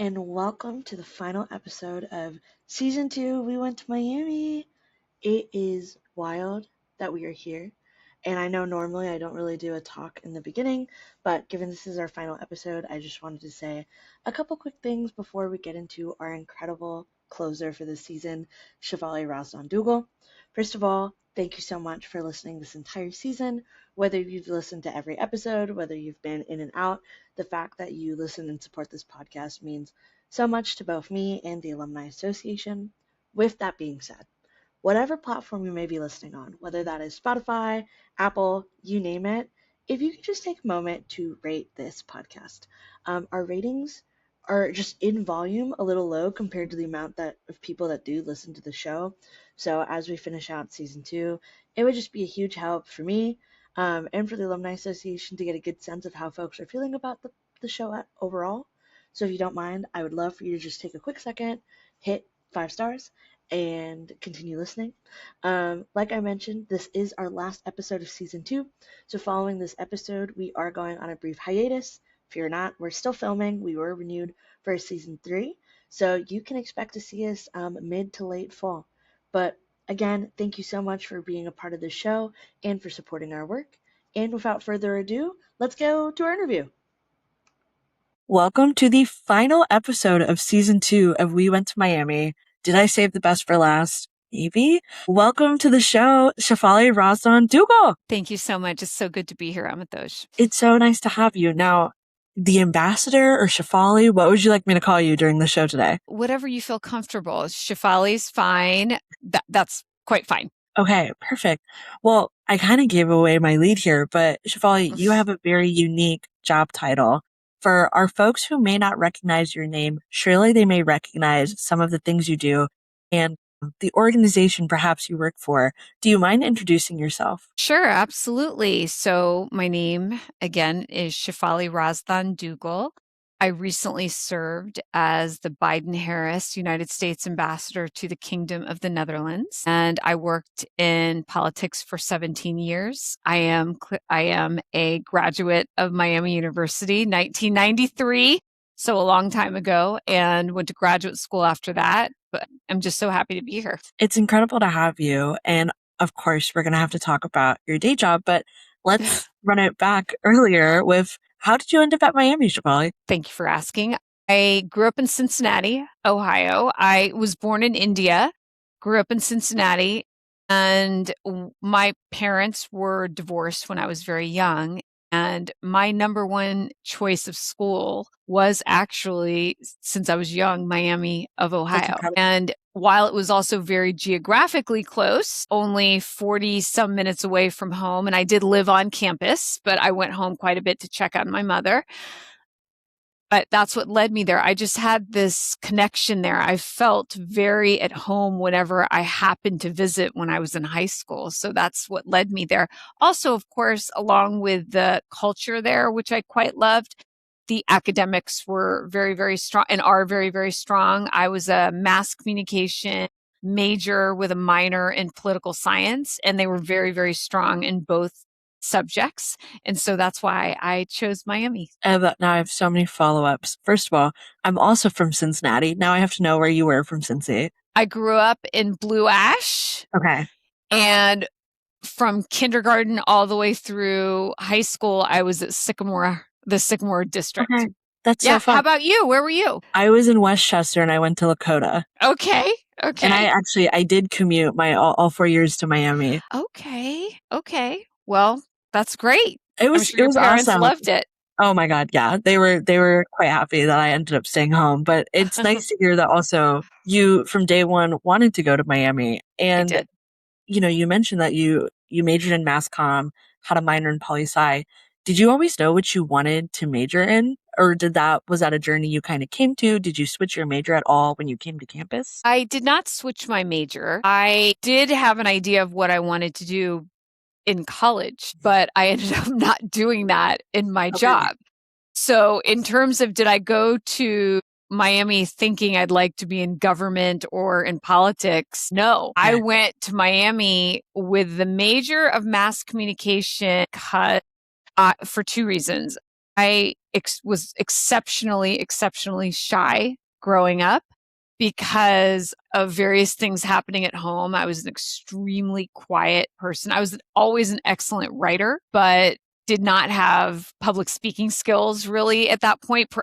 and welcome to the final episode of Season 2. We went to Miami. It is wild that we are here, and I know normally I don't really do a talk in the beginning, but given this is our final episode, I just wanted to say a couple quick things before we get into our incredible closer for this season, Shefali Razdan Duggal. First of all, thank you so much for listening this entire season. Whether you've listened to every episode, whether you've been in and out, the fact that you listen and support this podcast means so much to both me and the Alumni Association. With that being said, whatever platform you may be listening on, whether that is Spotify, Apple, you name it, if you could just take a moment to rate this podcast. Our ratings are just in volume a little low compared to the amount of people that do listen to the show. So as we finish out season 2, it would just be a huge help for me and for the Alumni Association to get a good sense of how folks are feeling about the show overall. So if you don't mind, I would love for you to just take a quick second, hit 5 stars, and continue listening. Like I mentioned, this is our last episode of season 2. So following this episode, we are going on a brief hiatus. Fear not, we're still filming. We were renewed for season 3. So you can expect to see us mid to late fall. But again, thank you so much for being a part of the show and for supporting our work. And without further ado, let's go to our interview. Welcome to the final episode of season 2 of We Went to Miami. Did I save the best for last? Maybe. Welcome to the show, Shefali Razdan Duggal. Thank you so much. It's so good to be here, Amatosh. It's so nice to have you. Now, the ambassador or Shefali, what would you like me to call you during the show today? Whatever you feel comfortable. Shefali's fine. That's quite fine. Okay, perfect. Well, I kind of gave away my lead here, but Shefali, you have a very unique job title. For our folks who may not recognize your name, surely they may recognize some of the things you do and the organization perhaps you work for. Do you mind introducing yourself? Sure, absolutely. So my name, again, is Shefali Razdan Duggal. I recently served as the Biden-Harris United States Ambassador to the Kingdom of the Netherlands, and I worked in politics for 17 years. I am a graduate of Miami University, 1993, so a long time ago, and went to graduate school after that. But I'm just so happy to be here. It's incredible to have you, and of course, we're going to have to talk about your day job, but let's run it back earlier with how did you end up at Miami, Shefali? Thank you for asking. I grew up in Cincinnati, Ohio. I was born in India, grew up in Cincinnati, and my parents were divorced when I was very young. And my number one choice of school was actually, since I was young, Miami of Ohio. And while it was also very geographically close, only 40 some minutes away from home, and I did live on campus, but I went home quite a bit to check on my mother. But that's what led me there. I just had this connection there. I felt very at home whenever I happened to visit when I was in high school. So that's what led me there. Also, of course, along with the culture there, which I quite loved, the academics were very, very strong and are very, very strong. I was a mass communication major with a minor in political science, and they were very, very strong in both subjects. And so that's why I chose Miami. Now I have so many follow-ups. First of all, I'm also from Cincinnati. Now I have to know where you were from Cincy. I grew up in Blue Ash. Okay. And from kindergarten all the way through high school, I was at the Sycamore district. Okay. That's so fun. How about you? Where were you? I was in Westchester and I went to Lakota. Okay. And I did commute all 4 years to Miami. Okay. Well, that's great. It was parents awesome. Loved it. Oh my God. Yeah. They were quite happy that I ended up staying home, but it's nice to hear that also you from day one wanted to go to Miami. And, I did. You mentioned that you majored in mass comm, had a minor in poli-sci. Did you always know what you wanted to major in? Or was that a journey you kind of came to? Did you switch your major at all when you came to campus? I did not switch my major. I did have an idea of what I wanted to do in college, but I ended up not doing that in my job. So in terms of did I go to Miami thinking I'd like to be in government or in politics? No, I went to Miami with the major of mass communication for 2 reasons. was exceptionally shy growing up because of various things happening at home. I was an extremely quiet person. I was always an excellent writer, but did not have public speaking skills really at that point.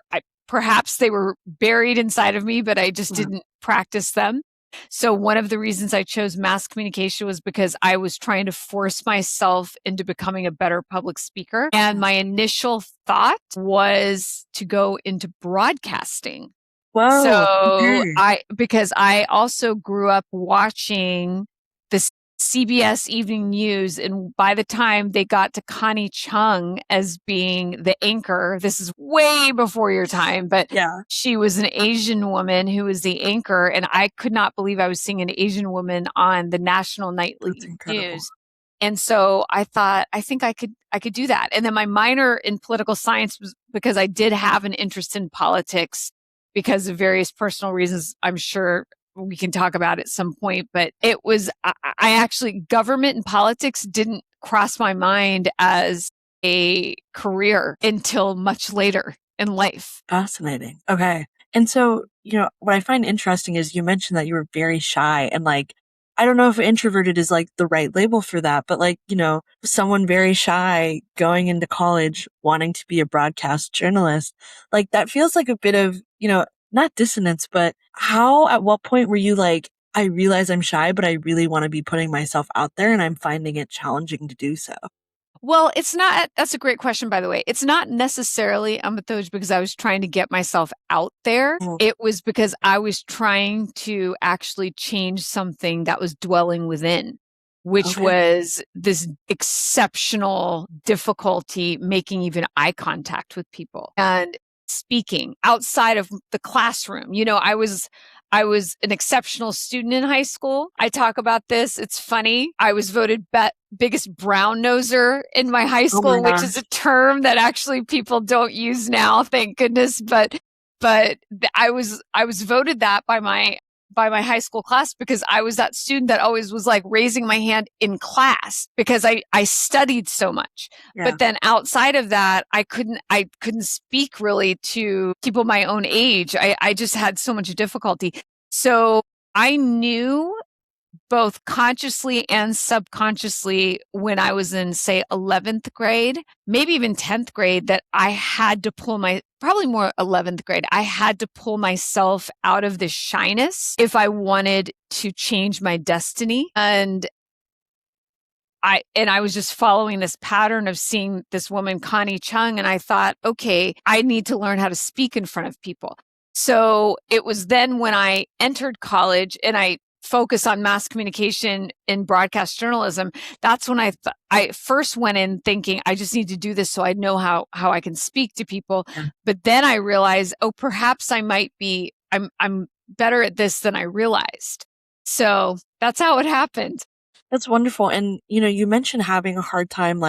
Perhaps they were buried inside of me, but I just didn't practice them. So one of the reasons I chose mass communication was because I was trying to force myself into becoming a better public speaker. And my initial thought was to go into broadcasting. Whoa. So Okay. because I also grew up watching the CBS Evening News, and by the time they got to Connie Chung as being the anchor, this is way before your time, but Yeah. she was an Asian woman who was the anchor, and I could not believe I was seeing an Asian woman on the national nightly That's incredible. news. And so I thought, I think I could do that. And then my minor in political science was because I did have an interest in politics because of various personal reasons. I'm sure we can talk about at some point, but it was, I actually, government and politics didn't cross my mind as a career until much later in life. Fascinating. Okay. And so, what I find interesting is you mentioned that you were very shy, and I don't know if introverted is the right label for that, but someone very shy going into college wanting to be a broadcast journalist, that feels like a bit of, not dissonance, but at what point were you I realize I'm shy, but I really want to be putting myself out there and I'm finding it challenging to do so? Well, that's a great question, by the way. It's not necessarily Amatoj because I was trying to get myself out there. It was because I was trying to actually change something that was dwelling within, which was this exceptional difficulty making even eye contact with people and speaking outside of the classroom. I was an exceptional student in high school. I talk about this. It's funny. I was voted biggest brown noser in my high school, which is a term that actually people don't use now, thank goodness. But I was voted that by my high school class because I was that student that always was raising my hand in class because I studied so much. Yeah. But then outside of that, I couldn't speak really to people my own age. I just had so much difficulty. So I knew both consciously and subconsciously when I was in, say, 11th grade, maybe even 10th grade, that I had to probably more 11th grade, I had to pull myself out of the shyness if I wanted to change my destiny. And I was just following this pattern of seeing this woman, Connie Chung, and I thought, okay, I need to learn how to speak in front of people. So it was then when I entered college and I focused on mass communication in broadcast journalism. That's when I first went in thinking I just need to do this so I know how I can speak to people. Yeah. But then I realized, perhaps I might be, I'm better at this than I realized. So that's how it happened. That's wonderful. And, you mentioned having a hard time,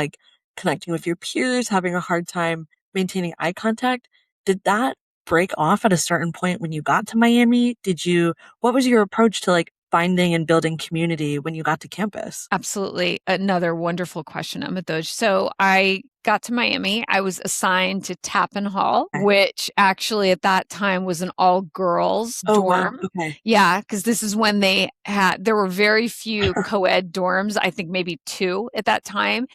connecting with your peers, having a hard time maintaining eye contact. Did that break off at a certain point when you got to Miami? What was your approach to finding and building community when you got to campus? Absolutely. Another wonderful question, Amadoj. So I got to Miami. I was assigned to Tappan Hall, which actually at that time was an all girls dorm. Wow. Okay. Yeah, because this is when there were very few co-ed dorms, I think maybe 2 at that time.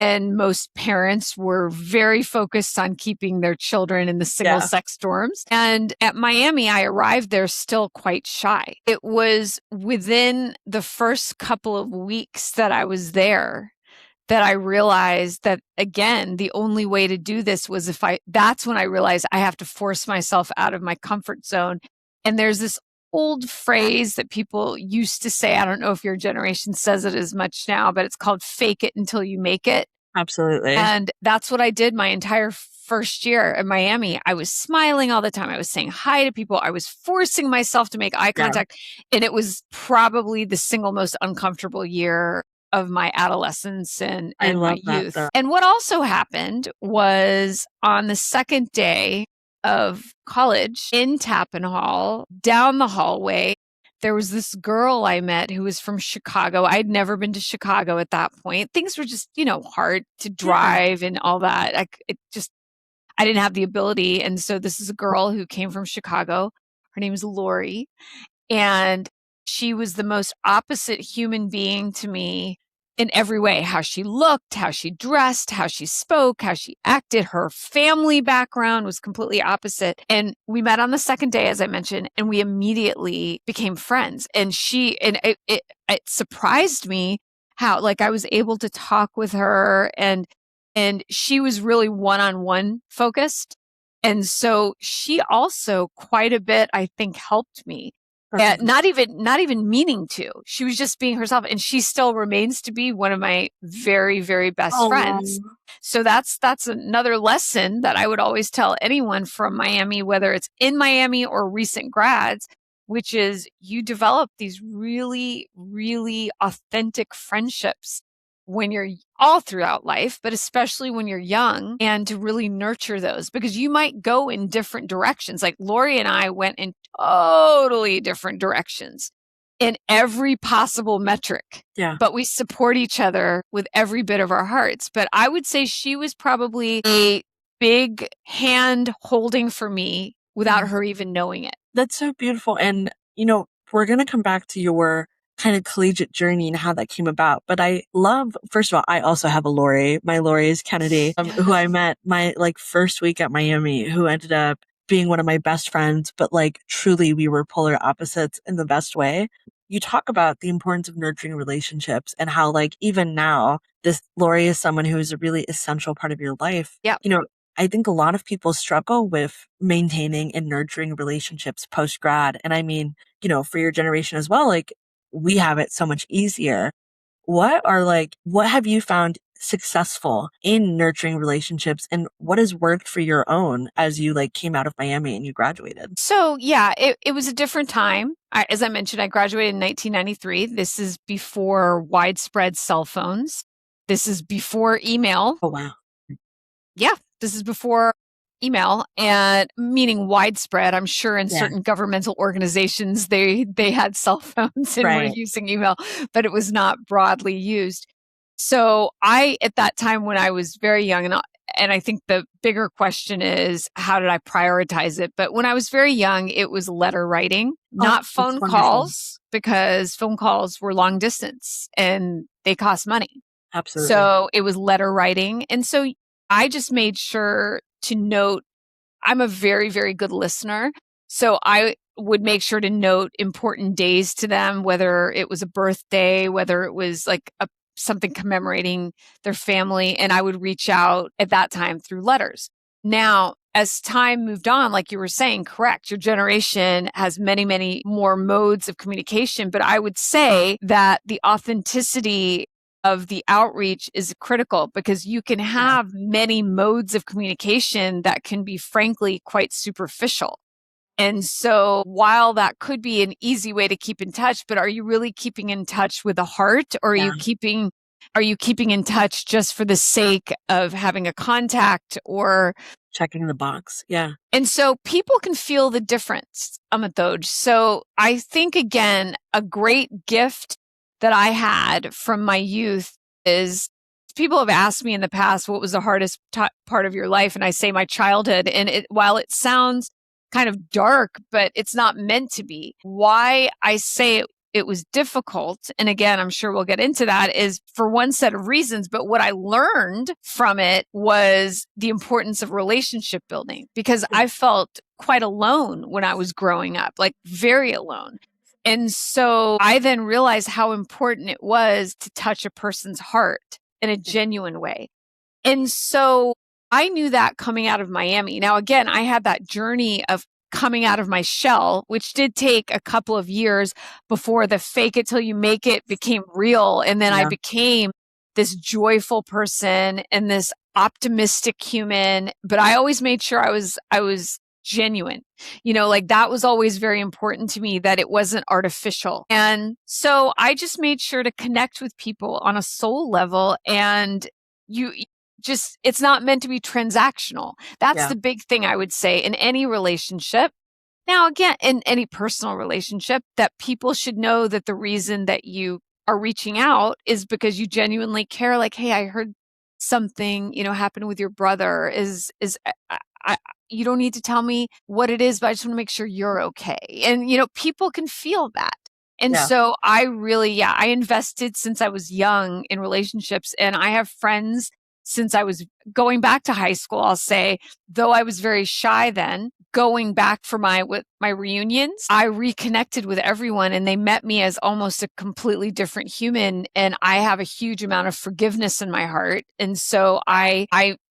And most parents were very focused on keeping their children in the single sex dorms. And at Miami, I arrived there still quite shy. It was within the first couple of weeks that I was there that I realized that, again, the only way to do this was that's when I realized I have to force myself out of my comfort zone. And there's this old phrase that people used to say, I don't know if your generation says it as much now, but it's called fake it until you make it. Absolutely. And that's what I did my entire first year in Miami. I was smiling all the time. I was saying hi to people. I was forcing myself to make eye contact. And it was probably the single most uncomfortable year of my adolescence and my youth. And what also happened was on the second day of college in Tappan Hall, down the hallway, there was this girl I met who was from Chicago. I'd never been to Chicago at that point. Things were just, hard to drive and all that. I didn't have the ability. And so this is a girl who came from Chicago. Her name is Lori. And she was the most opposite human being to me in every way. How she looked, how she dressed, how she spoke, how she acted. Her family background was completely opposite. And we met on the second day, as I mentioned, and we immediately became friends. And it surprised me how, like, I was able to talk with her, and she was really one-on-one focused. And so she also quite a bit, I think, helped me. Not even meaning to. She was just being herself, and she still remains to be one of my very, very best friends. So that's another lesson that I would always tell anyone from Miami, whether it's in Miami or recent grads, which is you develop these really, really authentic friendships when you're all throughout life, but especially when you're young, and to really nurture those, because you might go in different directions. Like Lori and I went in totally different directions in every possible metric. Yeah. But we support each other with every bit of our hearts. But I would say she was probably a big hand holding for me without her even knowing it. That's so beautiful. And, we're going to come back to your kind of collegiate journey and how that came about. But I love, first of all, I also have a Lori. My Lori is Kennedy, who I met my first week at Miami, who ended up being one of my best friends. But truly we were polar opposites in the best way. You talk about the importance of nurturing relationships and how even now, this Lori is someone who is a really essential part of your life. Yeah. I think a lot of people struggle with maintaining and nurturing relationships post grad. And I mean, for your generation as well, we have it so much easier. What have you found successful in nurturing relationships, and what has worked for your own as you came out of Miami and you graduated? So yeah, it was a different time. As I mentioned, I graduated in 1993. This is before widespread cell phones. This is before email. Oh, wow. Yeah, this is before email, and meaning widespread. I'm sure in certain governmental organizations, they had cell phones and were using email, but it was not broadly used. So at that time when I was very young, and I think the bigger question is, how did I prioritize it? But when I was very young, it was letter writing, not phone calls, because phone calls were long distance and they cost money. Absolutely. So it was letter writing. And so I just made sure to note, I'm a very, very good listener. So I would make sure to note important days to them, whether it was a birthday, whether it was something commemorating their family. And I would reach out at that time through letters. Now, as time moved on, like you were saying, correct, your generation has many, many more modes of communication. But I would say that the authenticity of the outreach is critical, because you can have many modes of communication that can be, frankly, quite superficial. And so while that could be an easy way to keep in touch, but are you really keeping in touch with the heart, or are you keeping in touch just for the sake of having a contact or checking the box? Yeah. And so people can feel the difference, Amatoj. So I think, again, a great gift that I had from my youth is, people have asked me in the past, what was the hardest part of your life? And I say my childhood. And while it sounds kind of dark, but it's not meant to be. Why I say it was difficult, and again, I'm sure we'll get into that, is for one set of reasons. But what I learned from it was the importance of relationship building, because I felt quite alone when I was growing up, very alone. And so I then realized how important it was to touch a person's heart in a genuine way. And so I knew that coming out of Miami. Now, again, I had that journey of coming out of my shell, which did take a couple of years before the fake it till you make it became real. And then I became this joyful person and this optimistic human. But I always made sure I was genuine. That was always very important to me, that it wasn't artificial. And so I just made sure to connect with people on a soul level, and it's not meant to be transactional. That's the big thing I would say in any relationship. Now, again, in any personal relationship, that people should know that the reason that you are reaching out is because you genuinely care. Hey, I heard something, happen with your brother. you don't need to tell me what it is, but I just want to make sure you're okay. And, people can feel that. And Yeah. so I really, I invested since I was young in relationships, and I have friends since I was going back to high school. I'll say, though I was very shy then, going back for my reunions, I reconnected with everyone and they met me as almost a completely different human. And I have a huge amount of forgiveness in my heart. And so I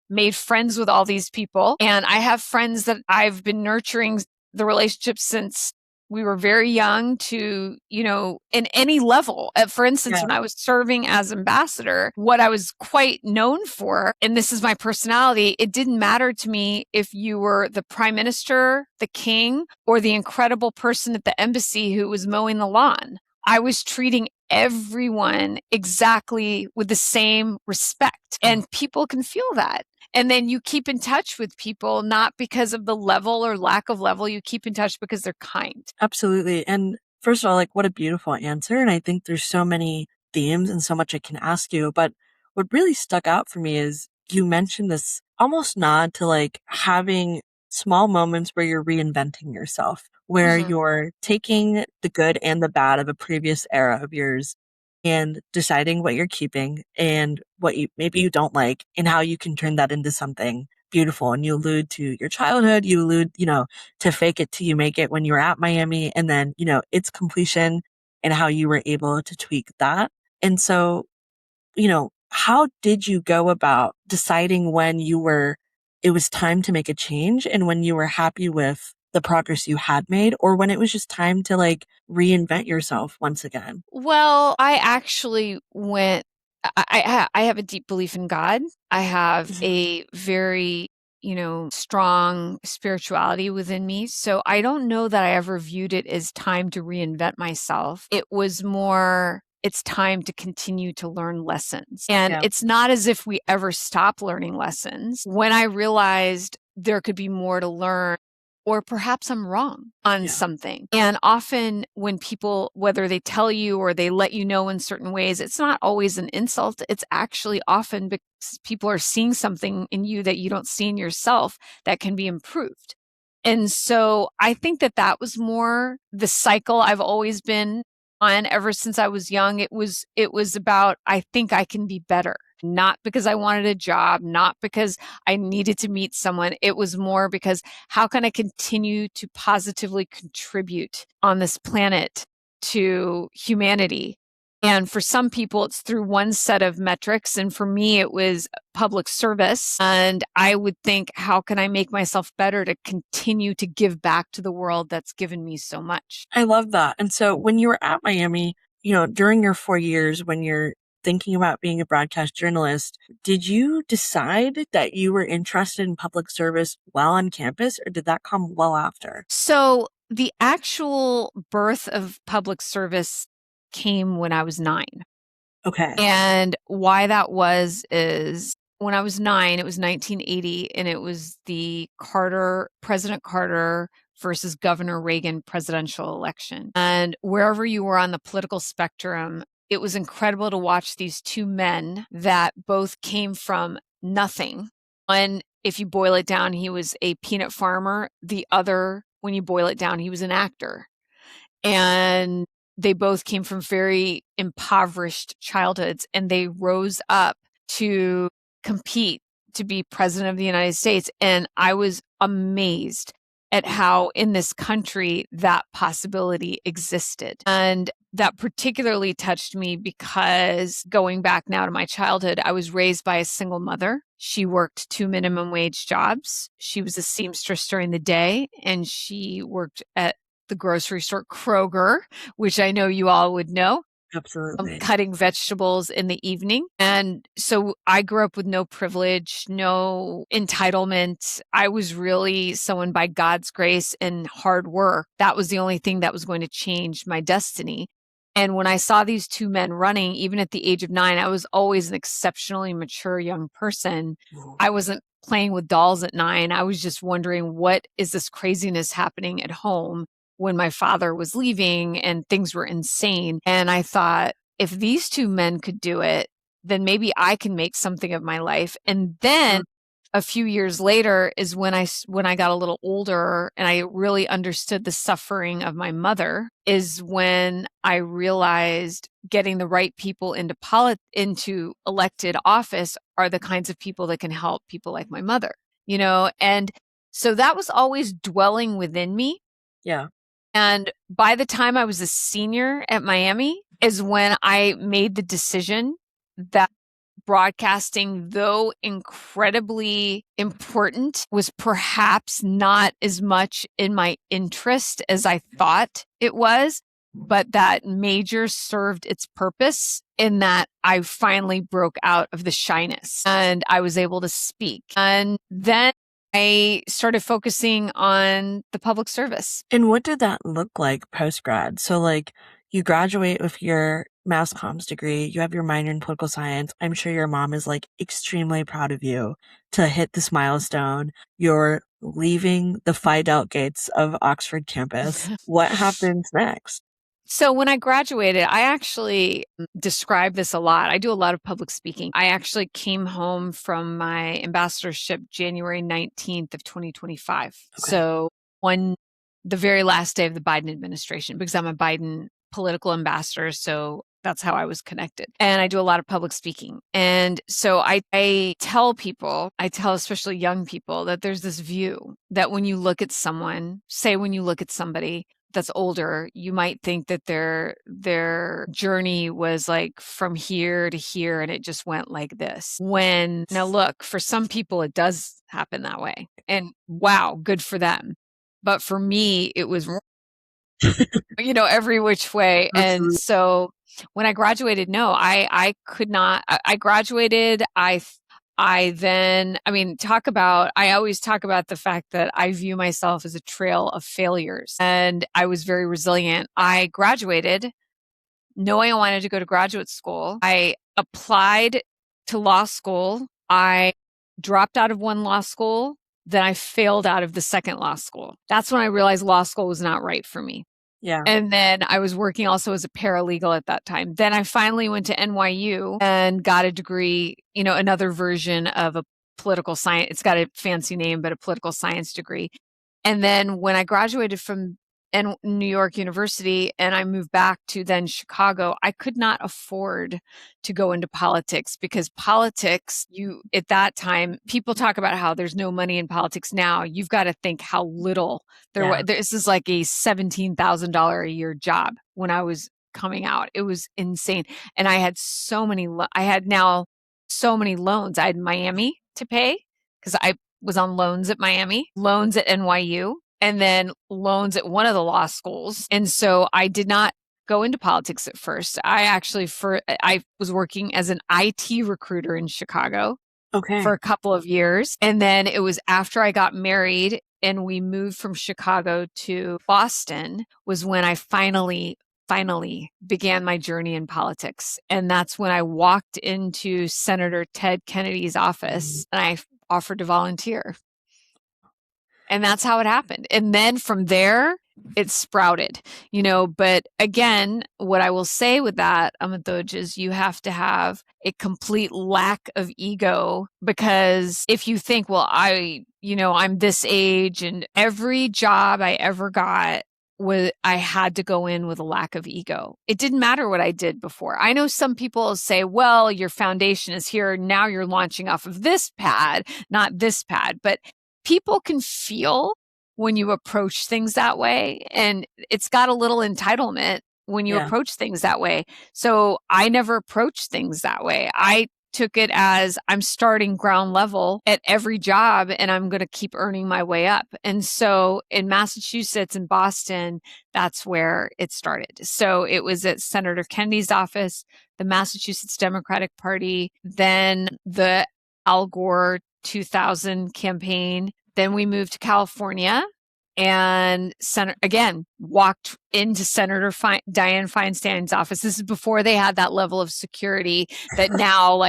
made friends with all these people, and I have friends that I've been nurturing the relationship since we were very young to, in any level. For instance, Yeah. when I was serving as ambassador, what I was quite known for, and this is my personality, it didn't matter to me if you were the prime minister, the king, or the incredible person at the embassy who was mowing the lawn. I was treating everyone exactly with the same respect, and people can feel that. And then you keep in touch with people, not because of the level or lack of level. You keep in touch because they're kind. Absolutely. And first of all, like, what a beautiful answer. And I think there's so many themes and so much I can ask you. But what really stuck out for me is you mentioned this almost nod to like having small moments where you're reinventing yourself, where you're taking the good and the bad of a previous era of yours and deciding what you're keeping and what maybe you don't like and how you can turn that into something beautiful. And you allude to your childhood, you allude, to fake it till you make it when you were at Miami, and then, its completion and how you were able to tweak that. And so, how did you go about deciding when it was time to make a change and when you were happy with the progress you had made, or when it was just time to like reinvent yourself once again? Well, I actually went, I have a deep belief in God. I have a very, strong spirituality within me. So I don't know that I ever viewed it as time to reinvent myself. It was more, it's time to continue to learn lessons. And Yeah. it's not as if we ever stop learning lessons. When I realized there could be more to learn, or perhaps I'm wrong on something. And often when people, whether they tell you or they let you know in certain ways, it's not always an insult. It's actually often because people are seeing something in you that you don't see in yourself that can be improved. And so I think that was more the cycle I've always been on ever since I was young. It was about, I think I can be better. Not because I wanted a job, not because I needed to meet someone. It was more because how can I continue to positively contribute on this planet to humanity? And for some people, it's through one set of metrics. And for me, it was public service. And I would think, how can I make myself better to continue to give back to the world that's given me so much? I love that. And so when you were at Miami, during your 4 years, when you're thinking about being a broadcast journalist, did you decide that you were interested in public service while on campus, or did that come well after? So the actual birth of public service came when I was 9. Okay. And why that was is when I was 9, it was 1980, and it was the President Carter versus Governor Reagan presidential election. And wherever you were on the political spectrum, it was incredible to watch these two men that both came from nothing. One, if you boil it down, he was a peanut farmer. The other, when you boil it down, he was an actor. And they both came from very impoverished childhoods, and they rose up to compete to be president of the United States. And I was amazed at how in this country that possibility existed. And that particularly touched me because going back now to my childhood, I was raised by a single mother. She worked 2 minimum wage jobs. She was a seamstress during the day, and she worked at the grocery store, Kroger, which I know you all would know. Absolutely. Cutting vegetables in the evening. And so I grew up with no privilege, no entitlement. I was really someone by God's grace and hard work. That was the only thing that was going to change my destiny. And when I saw these two men running, even at the age of 9, I was always an exceptionally mature young person. I wasn't playing with dolls at 9. I was just wondering, what is this craziness happening at home when my father was leaving and things were insane? And I thought, if these two men could do it, then maybe I can make something of my life. And then a few years later is when I got a little older and I really understood the suffering of my mother, is when I realized getting the right people into elected office are the kinds of people that can help people like my mother, and so that was always dwelling within me. Yeah. And by the time I was a senior at Miami is when I made the decision that broadcasting, though incredibly important, was perhaps not as much in my interest as I thought it was, but that major served its purpose in that I finally broke out of the shyness and I was able to speak. And then I started focusing on the public service. And what did that look like post-grad? So like you graduate with your mass comms degree, you have your minor in political science. I'm sure your mom is like extremely proud of you to hit this milestone. You're leaving the Phi Delta gates of Oxford campus. What happens next? So when I graduated, I actually describe this a lot. I do a lot of public speaking. I actually came home from my ambassadorship January 19th of 2025. Okay. So the very last day of the Biden administration, because I'm a Biden political ambassador. So that's how I was connected. And I do a lot of public speaking. And so I tell people, especially young people, that there's this view that when you look at someone, say when you look at somebody that's older, you might think that their journey was like from here to here and it just went like this. Now look, for some people it does happen that way. And wow, good for them. But for me, it was every which way. Absolutely. And so when I graduated, no, I could not. I graduated. I always talk about the fact that I view myself as a trail of failures, and I was very resilient. I graduated knowing I wanted to go to graduate school. I applied to law school. I dropped out of one law school. Then I failed out of the second law school. That's when I realized law school was not right for me. Yeah. And then I was working also as a paralegal at that time. Then I finally went to NYU and got a degree, another version of a political science. It's got a fancy name, but a political science degree. And then when I graduated from New York University and I moved back to then Chicago, I could not afford to go into politics because politics, at that time, people talk about how there's no money in politics now. You've got to think how little there was. This is like a $17,000 a year job when I was coming out. It was insane. And I had now so many loans. I had Miami to pay because I was on loans at Miami, loans at NYU, and then loans at one of the law schools. And so I did not go into politics at first. I was working as an IT recruiter in Chicago for a couple of years. And then it was after I got married and we moved from Chicago to Boston was when I finally began my journey in politics. And that's when I walked into Senator Ted Kennedy's office and I offered to volunteer. And that's how it happened. And then from there, it sprouted, but again, what I will say with that, Amadoj, is you have to have a complete lack of ego, because if you think, well, I'm this age and every job I ever got, I had to go in with a lack of ego. It didn't matter what I did before. I know some people say, well, your foundation is here. Now you're launching off of this pad, not this pad. But people can feel when you approach things that way. And it's got a little entitlement when you approach things that way. So I never approached things that way. I took it as I'm starting ground level at every job and I'm going to keep earning my way up. And so in Massachusetts and Boston, that's where it started. So it was at Senator Kennedy's office, the Massachusetts Democratic Party, then the Al Gore 2000 campaign. Then we moved to California and walked into Senator Dianne Feinstein's office. This is before they had that level of security that now,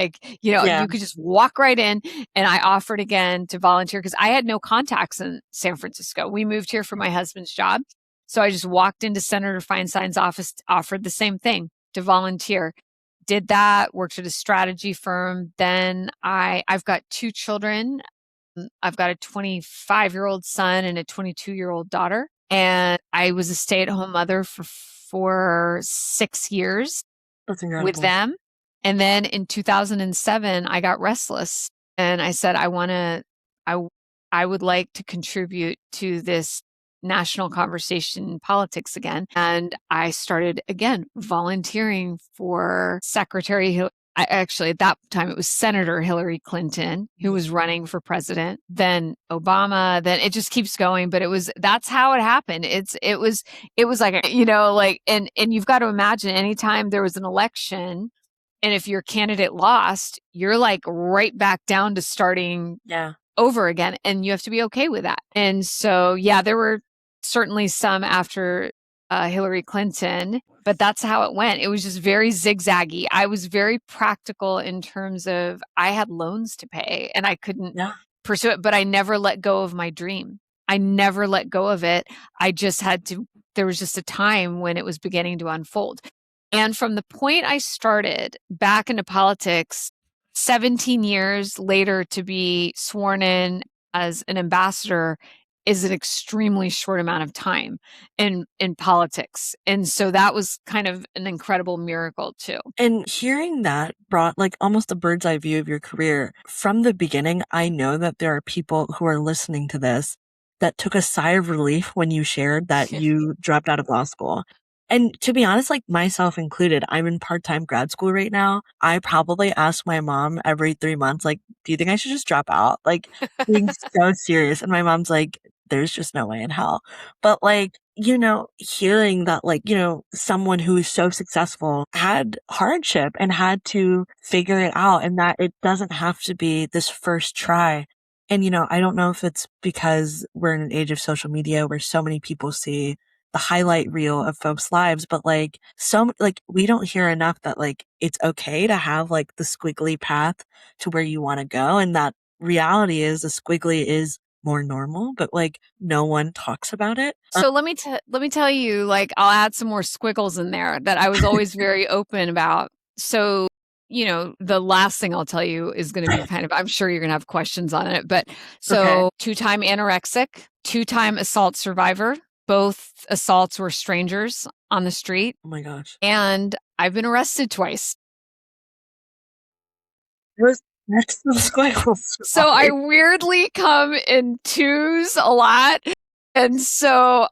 you could just walk right in. And I offered again to volunteer because I had no contacts in San Francisco. We moved here for my husband's job. So I just walked into Senator Feinstein's office, offered the same thing, to volunteer. Did that, worked at a strategy firm. Then I've got 2 children. I've got a 25-year-old son and a 22-year-old daughter. And I was a stay-at-home mother for 6 years That's with incredible. them. And then in 2007, I got restless and I said, I would like to contribute to this national conversation in politics again. And I started again volunteering for actually, at that time, it was Senator Hillary Clinton who was running for president, then Obama, then it just keeps going. But that's how it happened. It was like, and you've got to imagine anytime there was an election and if your candidate lost, you're like right back down to starting over again. And you have to be okay with that. And so, yeah, there were certainly some after Hillary Clinton, but that's how it went. It was just very zigzaggy. I was very practical in terms of I had loans to pay and I couldn't pursue it, but I never let go of my dream. I never let go of it. There was just a time when it was beginning to unfold. And from the point I started back into politics, 17 years later to be sworn in as an ambassador is an extremely short amount of time in politics. And so that was kind of an incredible miracle too. And hearing that brought like almost a bird's eye view of your career. From the beginning, I know that there are people who are listening to this that took a sigh of relief when you shared that you dropped out of law school. And to be honest, like myself included, I'm in part-time grad school right now. I probably ask my mom every 3 months, like, do you think I should just drop out? Like, being so serious. And my mom's like, there's just no way in hell. But like, hearing that, like, someone who is so successful had hardship and had to figure it out and that it doesn't have to be this first try. And, I don't know if it's because we're in an age of social media where so many people see the highlight reel of folks' lives, but like we don't hear enough that like it's okay to have like the squiggly path to where you want to go. And that reality is the squiggly is more normal, but like no one talks about it. So let me tell you, like I'll add some more squiggles in there that I was always very open about. So, the last thing I'll tell you is going to be kind of, I'm sure you're going to have questions on it, but so 2-time anorexic, 2-time assault survivor. Both assaults were strangers on the street. Oh my gosh. And I've been arrested twice. It was next to the squiggles. So I weirdly come in twos a lot. And so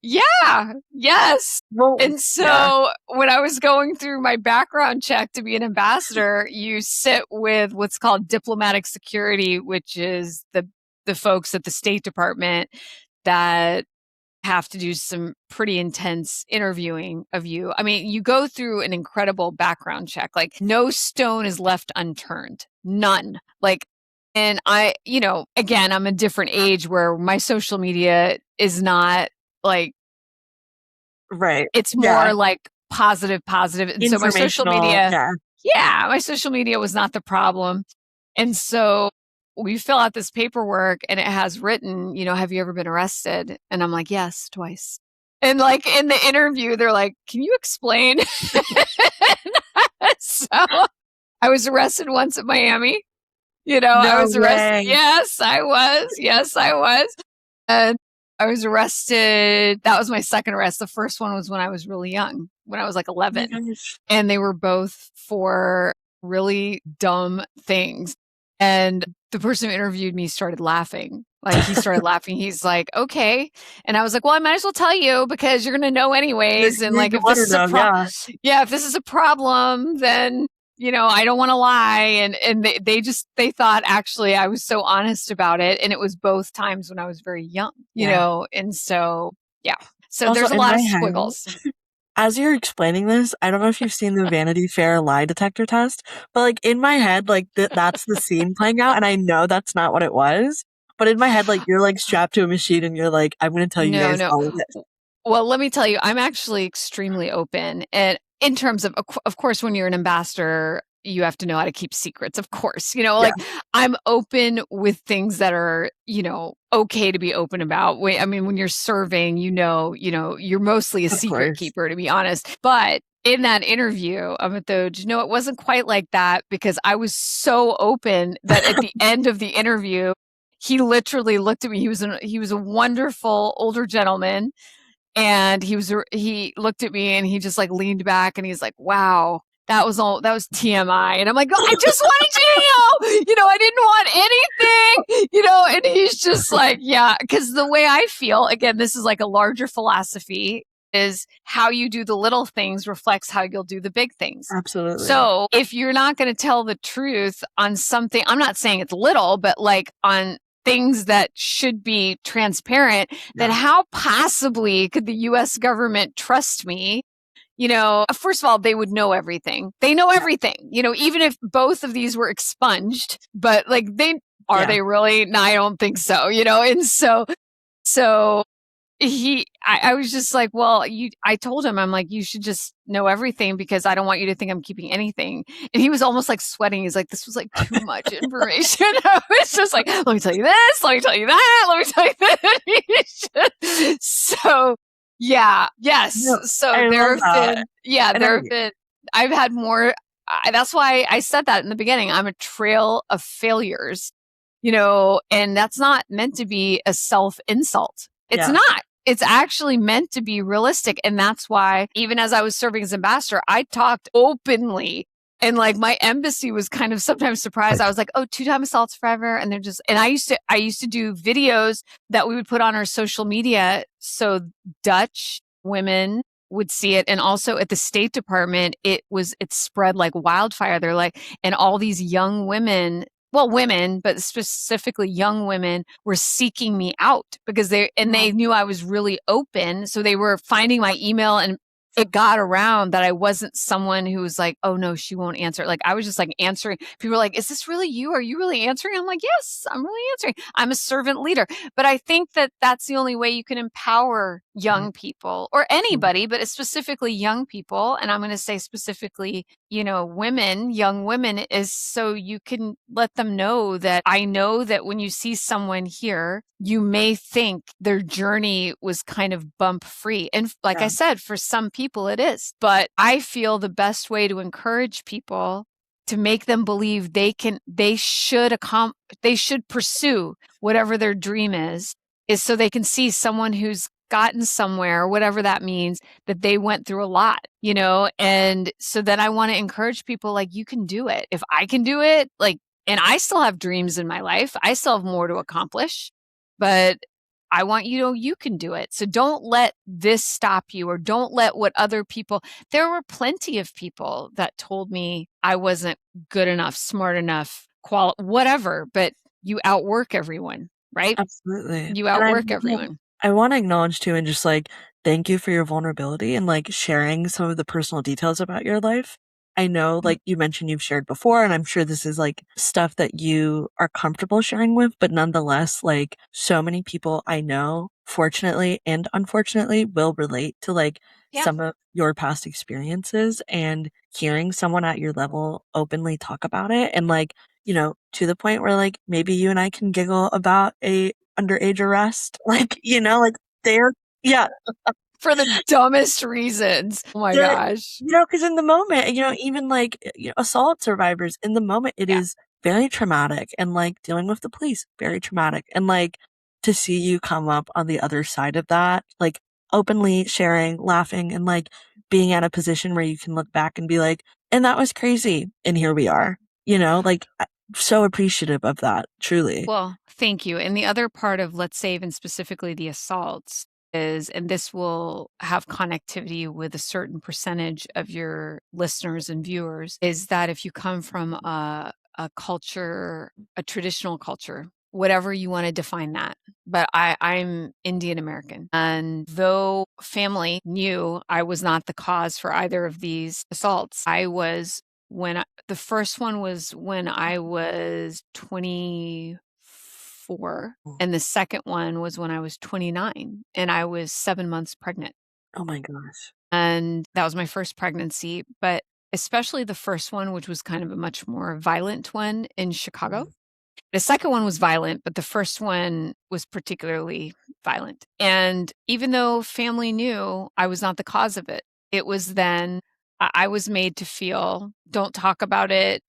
yes. Well, and so when I was going through my background check to be an ambassador, you sit with what's called diplomatic security, which is the folks at the State Department that have to do some pretty intense interviewing of you. I mean, you go through an incredible background check. Like no stone is left unturned. None. Like, and again, I'm a different age where my social media is not like, right. It's more like positive. And so my social media, my social media was not the problem. And so we fill out this paperwork and it has written, have you ever been arrested? And I'm like, yes, twice. And like in the interview, they're like, can you explain? So I was arrested once at Miami. I was arrested. Yes, I was. And I was arrested. That was my second arrest. The first one was when I was really young, when I was like 11. And they were both for really dumb things. And the person who interviewed me started laughing. Like he started laughing. He's like, okay. And I was like, well, I might as well tell you because you're going to know anyways. And like, if this is a problem, if this is a problem, then, I don't want to lie. And they thought actually I was so honest about it. And it was both times when I was very young, you know? And so, so also, there's a lot of squiggles. As you're explaining this, I don't know if you've seen the Vanity Fair lie detector test, but like in my head, like that's the scene playing out. And I know that's not what it was, but in my head, like you're like strapped to a machine and you're like, I'm going to tell you guys all of it. Well, let me tell you, I'm actually extremely open. And in terms of course, when you're an ambassador, you have to know how to keep secrets, of course, like I'm open with things that are, okay to be open about. I mean, when you're serving, you're mostly a secret keeper, to be honest. But in that interview, it wasn't quite like that because I was so open that at the end of the interview, he literally looked at me. He was a wonderful older gentleman. And he looked at me and he just like leaned back and he's like, wow, that was TMI. And I'm like, oh, I just wanted you to know, I didn't want anything, and he's just like, yeah, because the way I feel, again, this is like a larger philosophy, is how you do the little things reflects how you'll do the big things. Absolutely. So if you're not going to tell the truth on something, I'm not saying it's little, but like on things that should be transparent, then how possibly could the US government trust me? First of all, they would know everything. They know everything, even if both of these were expunged, but like are they really? No, I don't think so, and so I was just like, well, I told him, I'm like, you should just know everything because I don't want you to think I'm keeping anything. And he was almost like sweating. He's like, this was like too much information. I was just like, let me tell you this, let me tell you that, let me tell you that. So yeah, yes. No, so I there love have that. been, yeah, And there have been, I've had more. That's why I said that in the beginning. I'm a trail of failures, and that's not meant to be a self insult. It's not. It's actually meant to be realistic. And that's why, even as I was serving as ambassador, I talked openly. And like my embassy was kind of sometimes surprised. I was like, oh, 2-time assaults forever. And I used to do videos that we would put on our social media. So Dutch women would see it. And also at the State Department, it spread like wildfire. They're like, and all these young women, well, women, but specifically young women, were seeking me out because they knew I was really open. So they were finding my email, and it got around that I wasn't someone who was like, oh no, she won't answer. Like I was just like answering. People were like, is this really you? Are you really answering? I'm like, yes, I'm really answering. I'm a servant leader. But I think that that's the only way you can empower young people or anybody, but specifically young people. And I'm going to say specifically, women, young women, is so you can let them know that I know that when you see someone here, you may think their journey was kind of bump free. And like I said, for some people it is. But I feel the best way to encourage people to make them believe they should pursue whatever their dream is so they can see someone who's gotten somewhere, whatever that means, that they went through a lot, and so then I want to encourage people like, you can do it. If I can do it, like, and I still have dreams in my life, I still have more to accomplish, but I want you can do it. So don't let this stop you, or don't let what other people, there were plenty of people that told me I wasn't good enough, smart enough, whatever, but you outwork everyone, right? Absolutely. You outwork everyone. I want to acknowledge too, and just like, thank you for your vulnerability and like sharing some of the personal details about your life. I know, like you mentioned, you've shared before, and I'm sure this is like stuff that you are comfortable sharing with, but nonetheless, like so many people I know, fortunately and unfortunately, will relate to like some of your past experiences, and hearing someone at your level openly talk about it. And like, to the point where like maybe you and I can giggle about a underage arrest, like, like they're, for the dumbest reasons. Oh my gosh. Because in the moment, even like assault survivors, in the moment, it is very traumatic, and like dealing with the police, very traumatic. And like to see you come up on the other side of that, like openly sharing, laughing, and like being at a position where you can look back and be like, and that was crazy. And here we are, like so appreciative of that, truly. Well, thank you. And the other part of, let's say, even specifically the assaults is, and this will have connectivity with a certain percentage of your listeners and viewers, is that if you come from a culture, a traditional culture, whatever you want to define that. But I'm Indian American. And though family knew I was not the cause for either of these assaults, the first one was when I was 24, and the second one was when I was 29, and I was 7 months pregnant. Oh my gosh. And that was my first pregnancy, but especially the first one, which was kind of a much more violent one in Chicago. The second one was violent, but the first one was particularly violent. And even though family knew I was not the cause of it, it was then I was made to feel, don't talk about it.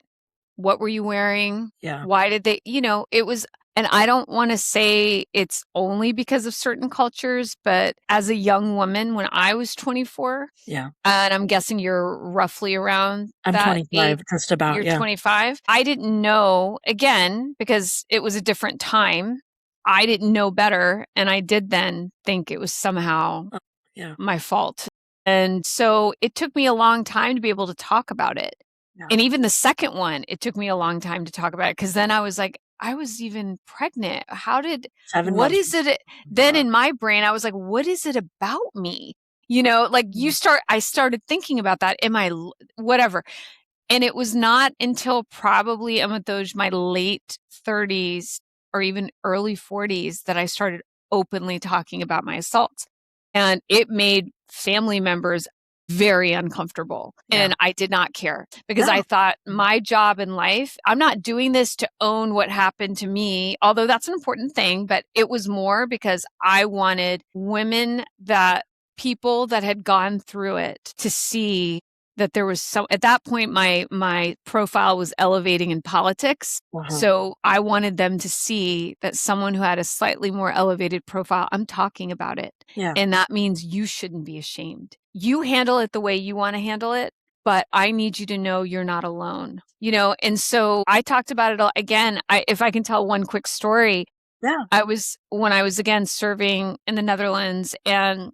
What were you wearing? Yeah. Why did they, it was, And I don't want to say it's only because of certain cultures, but as a young woman, when I was 24, Yeah. and I'm guessing you're roughly around I'm that age. 25, just about, You're yeah. 25. I didn't know, again, because it was a different time. I didn't know better. And I did then think it was somehow Yeah. my fault. And so it took me a long time to be able to talk about it. Yeah. And even the second one, it took me a long time to talk about it because then I was like, I was even pregnant. 7 what months. is it? Then in my brain, I was like, what is it about me? You know, like I started thinking about that. Whatever. And it was not until probably Amatoj, my late 30s or even early 40s that I started openly talking about my assaults. And it made family members very uncomfortable. Yeah. And I did not care because No. I thought my job in life, I'm not doing this to own what happened to me, although that's an important thing, but it was more because I wanted people that had gone through it to see that there was at that point my profile was elevating in politics. So I wanted them to see that someone who had a slightly more elevated profile, I'm talking about it. Yeah. And that means you shouldn't be ashamed. You handle it the way you want to handle it, but I need you to know you're not alone. You know, and so I talked about it all again. If I can tell one quick story. Yeah. When I was again serving in the Netherlands, and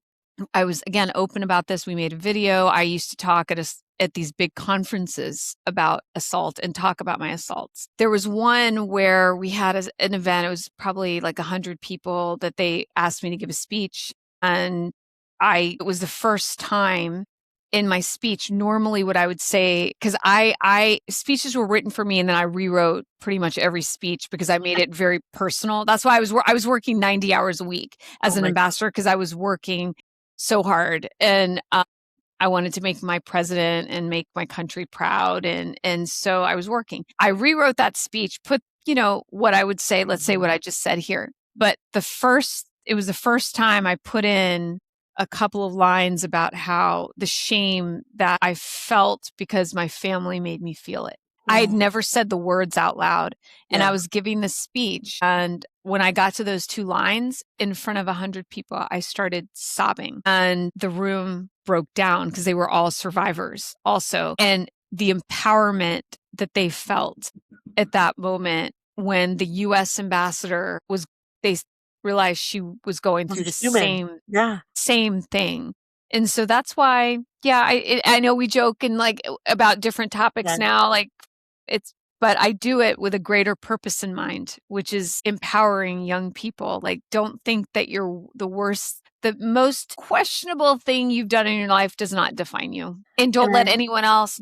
I was again open about this. We made a video. I used to talk at these big conferences about assault and talk about my assaults. There was one where we had an event. It was probably like 100 people that they asked me to give a speech, and it was the first time in my speech. Normally what I would say, because I speeches were written for me and then I rewrote pretty much every speech because I made it very personal. That's why I was working 90 hours a week as an ambassador because I was working so hard. And I wanted to make my president and make my country proud. And so I was working. I rewrote that speech, put, what I would say, let's say what I just said here. But it was the first time I put in a couple of lines about how the shame that I felt because my family made me feel it. I had never said the words out loud, and I was giving this speech. And when I got to those 2 lines in front of 100 people, I started sobbing, and the room broke down because they were all survivors also. And the empowerment that they felt at that moment when the US ambassador they realized she was going through the same thing. And so that's why, I know we joke and like about different topics now, like but I do it with a greater purpose in mind, which is empowering young people. Like, don't think that you're the most questionable thing you've done in your life does not define you. And don't let anyone else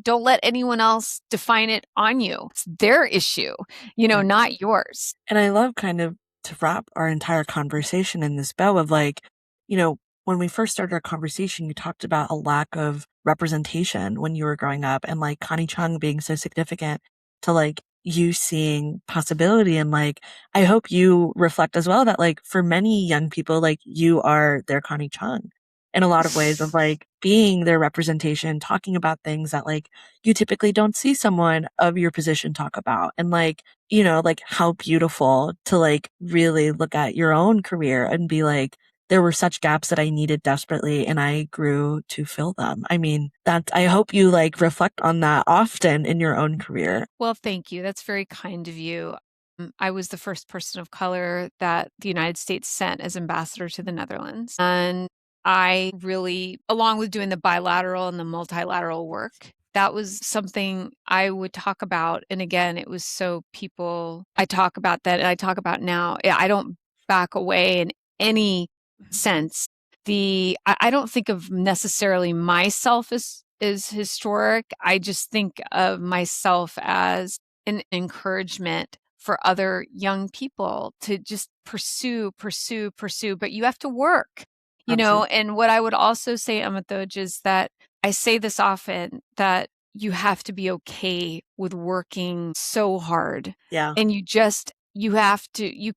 define it on you. It's their issue, not yours. And I love kind of to wrap our entire conversation in this bow of like, when we first started our conversation, you talked about a lack of representation when you were growing up and like Connie Chung being so significant to like you seeing possibility. And like, I hope you reflect as well that like for many young people, like you are their Connie Chung in a lot of ways of like being their representation, talking about things that like you typically don't see someone of your position talk about. And like, like how beautiful to like really look at your own career and be like, there were such gaps that I needed desperately and I grew to fill them. I mean, I hope you like reflect on that often in your own career. Well, thank you. That's very kind of you. I was the first person of color that the United States sent as ambassador to the Netherlands. And I really, along with doing the bilateral and the multilateral work, that was something I would talk about. And again, it was I talk about that and I talk about now. I don't back away in any sense. I don't think of necessarily myself as historic. I just think of myself as an encouragement for other young people to just pursue. But you have to work, and what I would also say, Amatoj, is that I say this often, that you have to be okay with working so hard. Yeah. And you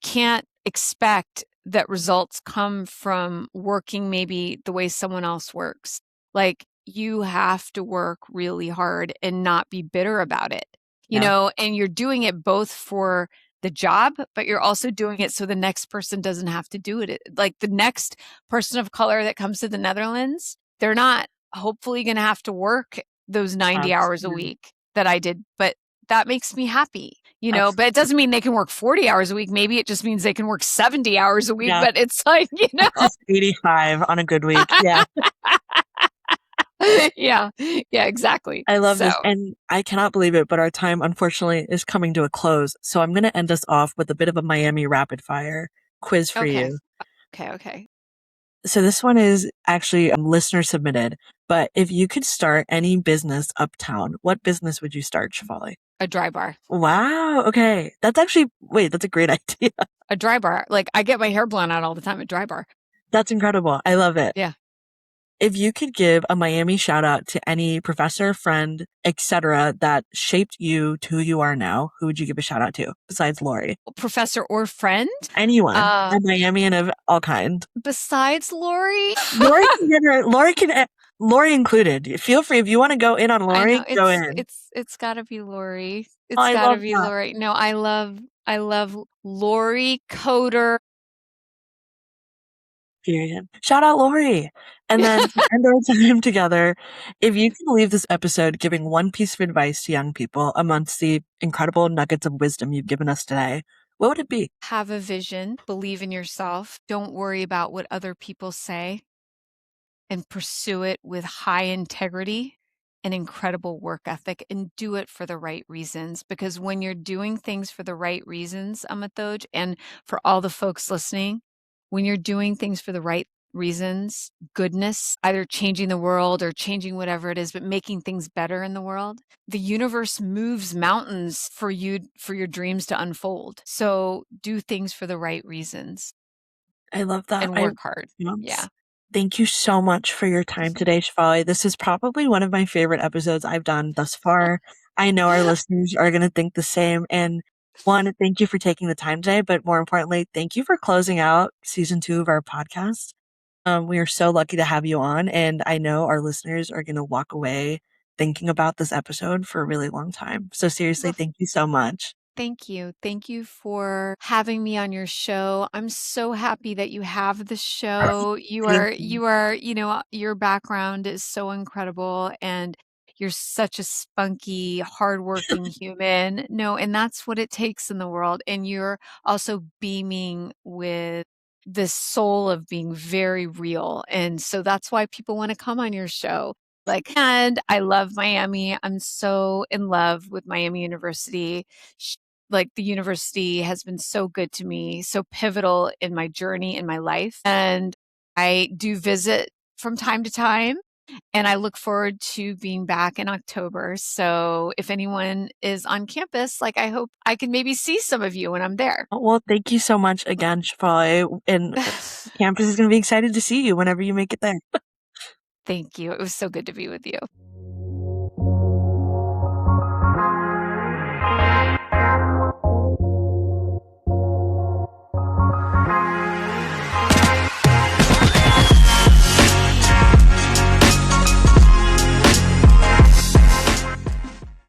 can't expect that results come from working maybe the way someone else works. Like, you have to work really hard and not be bitter about it, and you're doing it both for the job, but you're also doing it so the next person doesn't have to do it. Like the next person of color that comes to the Netherlands, they're not hopefully going to have to work those 90 hours a week that I did, but that makes me happy, you know, but it doesn't mean they can work 40 hours a week. Maybe it just means they can work 70 hours a week, but it's like, you know, 85 on a good week. Yeah. yeah, exactly. I love this. And I cannot believe it, but our time, unfortunately, is coming to a close. So I'm going to end us off with a bit of a Miami rapid fire quiz for you. Okay. So this one is actually listener submitted, but if you could start any business uptown, what business would you start, Shefali? A dry bar. Wow. Okay. That's a great idea. A dry bar. Like I get my hair blown out all the time at dry bar. That's incredible. I love it. Yeah. If you could give a Miami shout out to any professor, friend, etc., that shaped you to who you are now, who would you give a shout out to besides Lori? Professor or friend? Anyone. A Miamian of all kind. Besides Lori? Lori included. Feel free if you want to go in on Lori, go in. It's gotta be Lori. It's gotta be Lori. No, I love Lori Coder. Period. Shout out Lori. And then to end our time together, if you can leave this episode giving one piece of advice to young people amongst the incredible nuggets of wisdom you've given us today, what would it be? Have a vision, believe in yourself, don't worry about what other people say, and pursue it with high integrity and incredible work ethic, and do it for the right reasons. Because when you're doing things for the right reasons, Amatoj, and for all the folks listening, when you're doing things for the right reasons, goodness, either changing the world or changing whatever it is, but making things better in the world, the universe moves mountains for your dreams to unfold. So do things for the right reasons. I love that. And work hard. Yeah. Thank you so much for your time today, Shefali. This is probably one of my favorite episodes I've done thus far. I know our listeners are going to think the same. And one, thank you for taking the time today, but more importantly, thank you for closing out season 2 of our podcast. We are so lucky to have you on, and I know our listeners are going to walk away thinking about this episode for a really long time. So seriously, thank you so much. Thank you. Thank you for having me on your show. I'm so happy that you have the show. You are, you know, your background is so incredible, and you're such a spunky, hardworking human. No, and that's what it takes in the world. And you're also beaming with this soul of being very real. And so that's why people want to come on your show. And I love Miami. I'm so in love with Miami University. Like the university has been so good to me, so pivotal in my journey in my life. And I do visit from time to time, and I look forward to being back in October. So if anyone is on campus, I hope I can maybe see some of you when I'm there. Well, thank you so much again, Shefali. And campus is going to be excited to see you whenever you make it there. Thank you. It was so good to be with you.